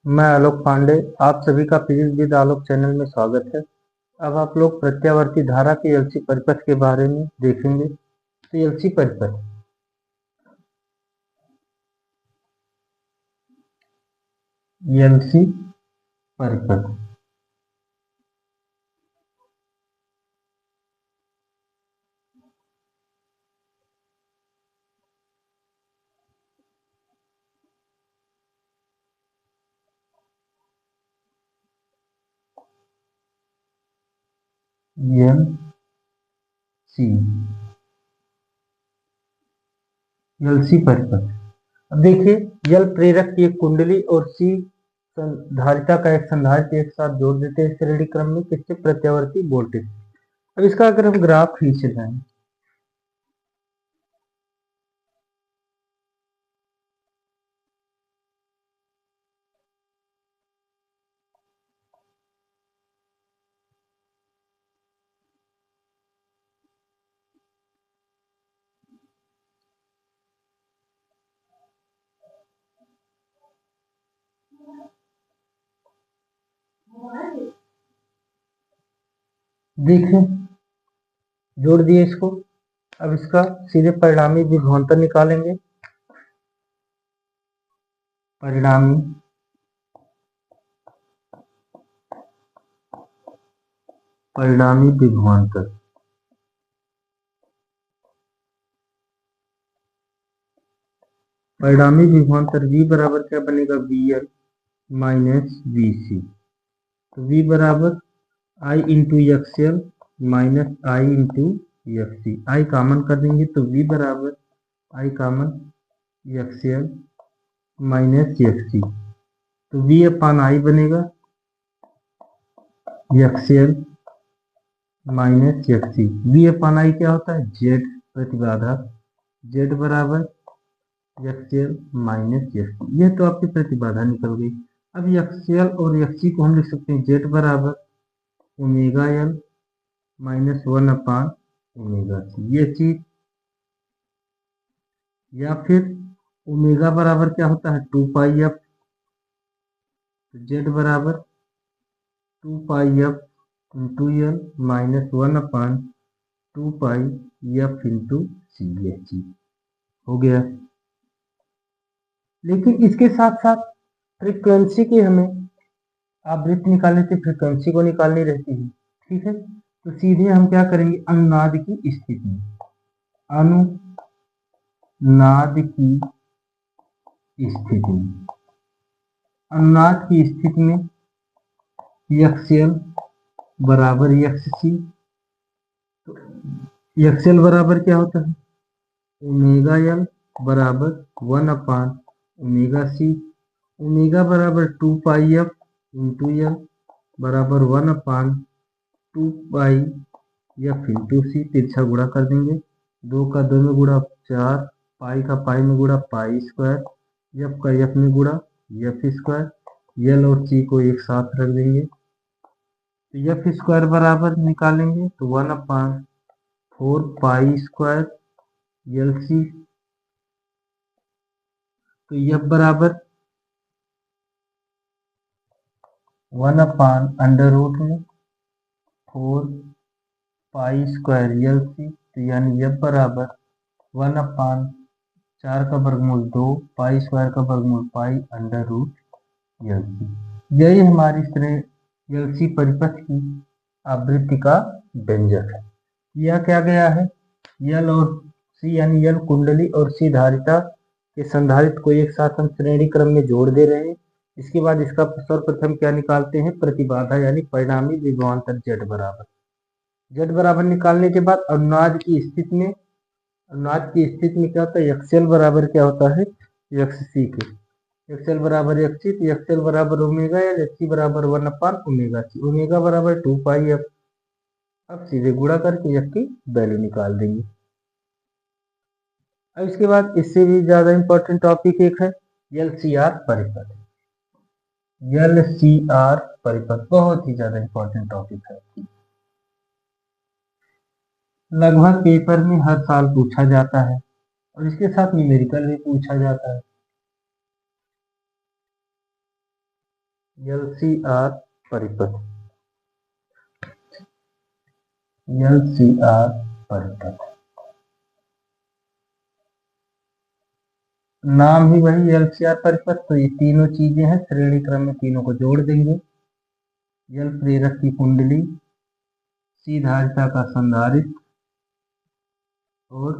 मैं आलोक पांडे। आप सभी का फिजिक्स विद आलोक चैनल में स्वागत है। अब आप लोग प्रत्यावर्ती धारा के एलसी परिपथ के बारे में देखेंगे। तो एलसी परिपथ एलसी परिपथ एलसी एलसी परिपथ। अब देखिए, एल प्रेरक की एक कुंडली और सी धारिता का एक संधारित्र एक साथ जोड़ देते हैं श्रेणी क्रम में, किससे? प्रत्यावर्ती वोल्टेज। अब इसका अगर हम ग्राफ खींच लें, देखिए जोड़ दिए इसको। अब इसका सीधे परिणामी विभवांतर निकालेंगे। परिणामी परिणामी विभवांतर परिणामी विभवांतर V बराबर क्या बनेगा? VL minus VC। तो V बराबर I into XL minus I into F. I common कर देंगे तो V बराबर I common XL minus F. तो V अपान I बनेगा XL minus F. V upon I क्या होता है? Z प्रतिबाधा। Z बराबर एक्सएल माइनस एफ। यह तो आपकी प्रतिबाधा निकल गई। अब एक्सएल और एफ को हम लिख सकते हैं Z बराबर omega L minus 1 upon omega C, ये चीज। या फिर ओमेगा बराबर क्या होता है? 2 पाई एफ। जेड बराबर 2 पाई एफ इंटू एल माइनस 1 अपान 2 पाई एफ इंटू सी, ये चीज हो गया। लेकिन इसके साथ साथ फ्रीक्वेंसी की हमें आवृत्ति निकालने से फ्रीक्वेंसी को निकालनी रहती है, ठीक है। तो सीधे हम क्या करेंगे? अनुनाद की स्थिति में, अनुनाद की स्थिति में, अनुनाद की स्थिति में एक्सएल बराबर एक्ससी। तो एक्सएल बराबर क्या होता है? ओमेगा एल बराबर 1 अपान ओमेगा सी। ओमेगा बराबर 2 पाई एफ इंटू एल बराबर 1 अपान 2 पाई एफ इंटू सी। तिरछा गुणा कर देंगे, 2 का 2 में गुणा 4, पाई का पाई में गुणा पाई स्क्वायर, एफ का एफ में गुणा एफ स्क्वायर। एल और सी को एक साथ रख देंगे तो एफ स्क्वायर बराबर निकालेंगे तो 1 अपान 4 पाई स्क्वायर एल सी। तो एफ बराबर 1 अपान अंडर रूट में 4 पाई स्क्वायर एल सी। तो यानी एफ बराबर 1 अपान 4 का वर्गमूल 2 पाई स्क्वायर का वर्गमूल pi under root L C. यही हमारी श्रेणी एल सी परिपथ की आवृत्ति का व्यंजक है। यह क्या गया है? एल और सी यानी एल कुंडली और सी धारिता के संधारित्र को एक साथ हम श्रेणी क्रम में जोड़ दे रहे हैं। इसके बाद इसका सर्वप्रथम क्या निकालते हैं? प्रतिबाधा यानी परिणामी विभवांतर जेड बराबर निकालने के बाद अनुनाद की स्थिति में, अनुनाद की स्थिति में क्या होता है? एक्सएल बराबर क्या होता है? एक्ससी के। एक्सएल बराबर एक्ससी, तो एक्सएल बराबर ओमेगा एल, एक्ससी बराबर 1 अपान ओमेगा सी। ओमेगा बराबर 2 पाई एफ। अब सीधे गुणा करके एफ की वैल्यू निकाल देंगे। अब इसके बाद इससे भी ज्यादा इंपॉर्टेंट टॉपिक एक है एलसीआर परिपथ। एलसीआर परिपथ बहुत ही ज्यादा इंपॉर्टेंट टॉपिक है, लगभग पेपर में हर साल पूछा जाता है और इसके साथ न्यूमेरिकल भी पूछा जाता है। LCR परिपथ, LCR परिपथ, नाम ही वही LCR परिपथ, तो ये तीनों चीजें हैं, श्रेणी क्रम में तीनों को जोड़ देंगे। L प्रेरक की कुंडली, C धारिता का संधारित्र और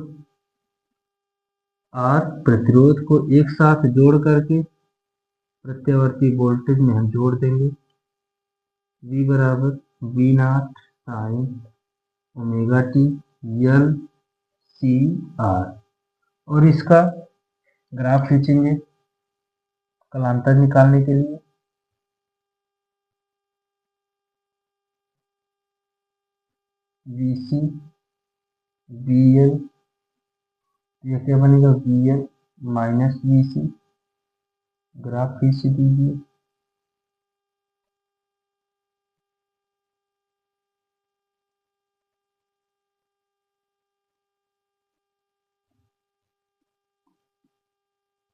R प्रतिरोध को एक साथ जोड़ करके प्रत्यावर्ती वोल्टेज में हम जोड़ देंगे। V बराबर V not sine omega T LCR, और इसका ग्राफ खींचेंगे कलांतर निकालने के लिए। VC VL, यह क्या बनेगा VL माइनस VC, ग्राफ खींच दीजिए।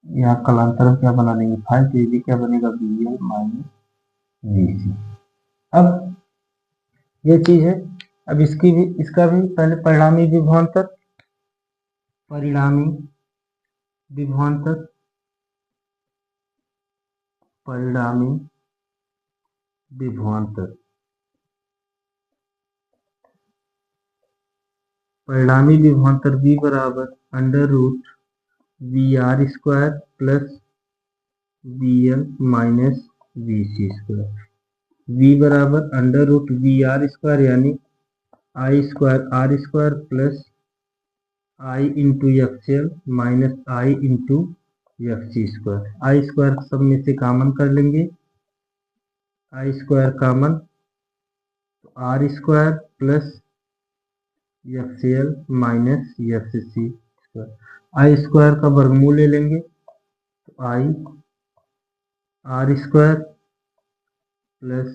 यहाँ कलांतर क्या बना देंगे 5, तो ये क्या बनेगा VL माइनस VC। अब ये चीज है, अब इसका भी पहले परिणामी विभवांतर, परिणामी विभवांतर, परिणामी विभवांतर, परिणामी विभवांतर V बराबर under root VR square plus VL minus VC square. V बराबर अंडर रूट VR स्क्वायर यानी I square R square plus I into XL minus I into XC square. I square सब में से कॉमन कर लेंगे, I square common, तो R square plus XL minus XC square. I square का वर्गमूल ले लेंगे, तो I R square plus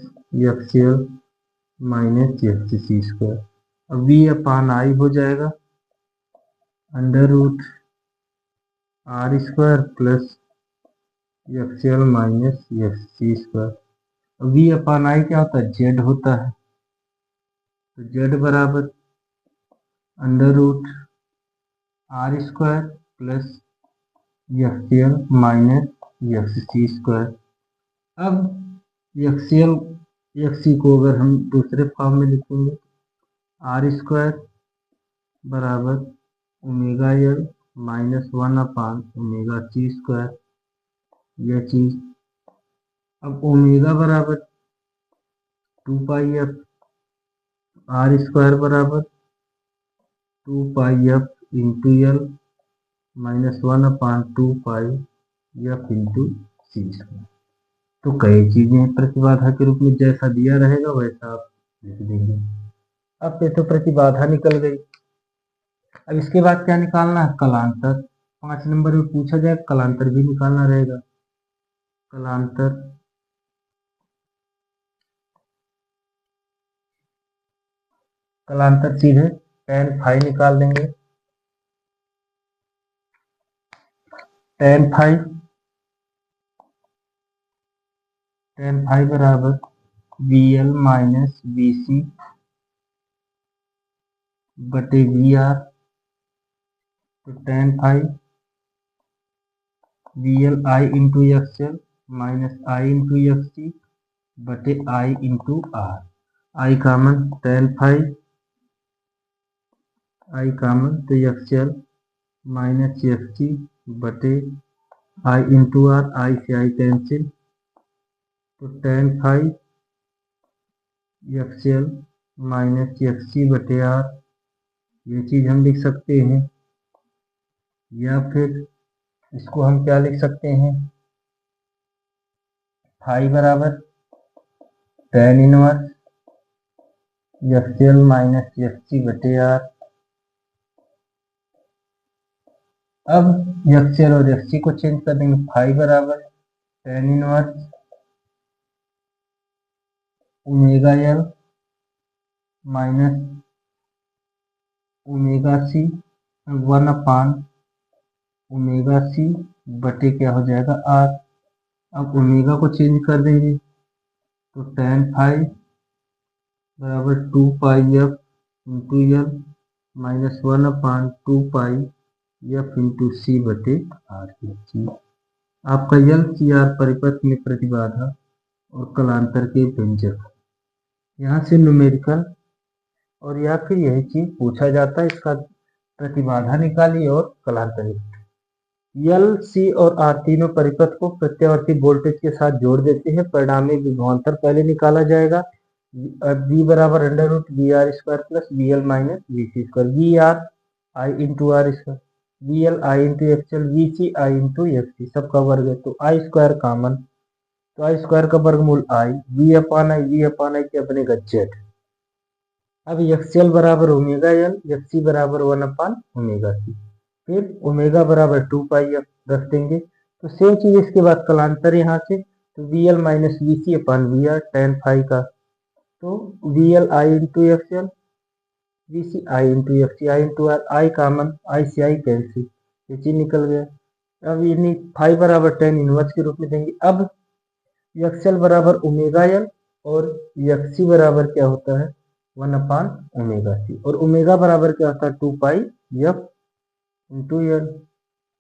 XL minus XC square. अब V अपान I हो जाएगा under root R square plus XL minus XC square. V upon I क्या होता है Z होता है, तो Z बराबर under root R square plus XL minus XC square. अब XL XC को अगर हम दूसरे फॉर्म में लिखेंगे, R स्क्वायर बराबर omega L minus 1 upon omega C square, यह चीज। अब ओमेगा बराबर 2 पाई F, R स्क्वायर बराबर 2 पाई F इंटू L माइनस 1 अपान 2 पाई F इंटू C स्क्वायर। तो कई चीजें प्रतिबाधा के रूप में जैसा दिया रहेगा वैसा आप लिख देंगे। अब ये तो प्रतिबाधा निकल गई। अब इसके बाद क्या निकालना है, कलांतर। 5 नंबर में पूछा जाए कलांतर भी निकालना रहेगा। कलांतर, कलांतर सीधे tan फाई निकाल देंगे। tan फाई बराबर VL माइनस VC बटे VR, तो tan phi VL I into XL minus I into XC बटे I into R। I common, tan phi I common, तो XL माइनस XC बटे I इंटू R, I से I cancel, तो tan phi XL minus XC बटे R, ये चीज हम लिख सकते हैं। या फिर इसको हम क्या लिख सकते हैं, फाई बराबर tan inverse XL minus XC बटे R। अब XL और XC को चेंज कर देंगे, फाई बराबर tan inverse omega L minus omega C 1 upon omega C बटे क्या हो जाएगा R। अब ओमेगा को चेंज कर देंगे, तो tan फाई बराबर 2πf into L minus 1/2πf into C बटे आर। ये चीज आपका यल सी आर परिपथ में प्रतिबाधा और कलांतर के व्यंजक। यहाँ से न्यूमेरिकल और या फिर यही चीज पूछा जाता है, इसका प्रतिबाधा निकालिए और कलांतर निकालिए। यल सी और आर तीनों परिपथ को प्रत्यावर्ती वोल्टेज के साथ जोड़ देते हैं। परिणामी विभवांतर पहले निकाला जाएगा। v बराबर under root V R square plus V L minus V C square. V R I into R square, V L I into X L, V C I into F C, सबका वर्ग है तो आई square common, तो आई square का वर्गमूल आई, V upon आई क्या बनेगा Z. अब एक्स एल बराबर ओमेगा एल, एक्स सी बराबर 1/ओमेगा सी, फिर ओमेगा बराबर 2πf रख देंगे। तो सेम चीज इसके बाद कलांतर यहाँ से, तो V L minus V C upon V R tan phi का, तो V L I into X L, V C I into F C, I into R, I common, I से आई कैंसिल, ये चीज निकल गया। अब इन्हीं फाई बराबर टेन इनवर्स के रूप में देंगे। अब एक्स एल बराबर ओमेगा एल और एक्स सी बराबर क्या होता है 1/ओमेगा सी, और ओमेगा बराबर क्या होता है 2πf इंटू एल,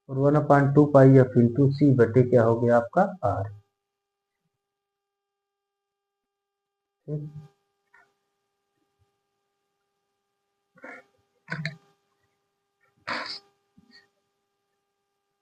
और 1/2πf इंटू सी बटे क्या हो गया आपका आर। ठीक।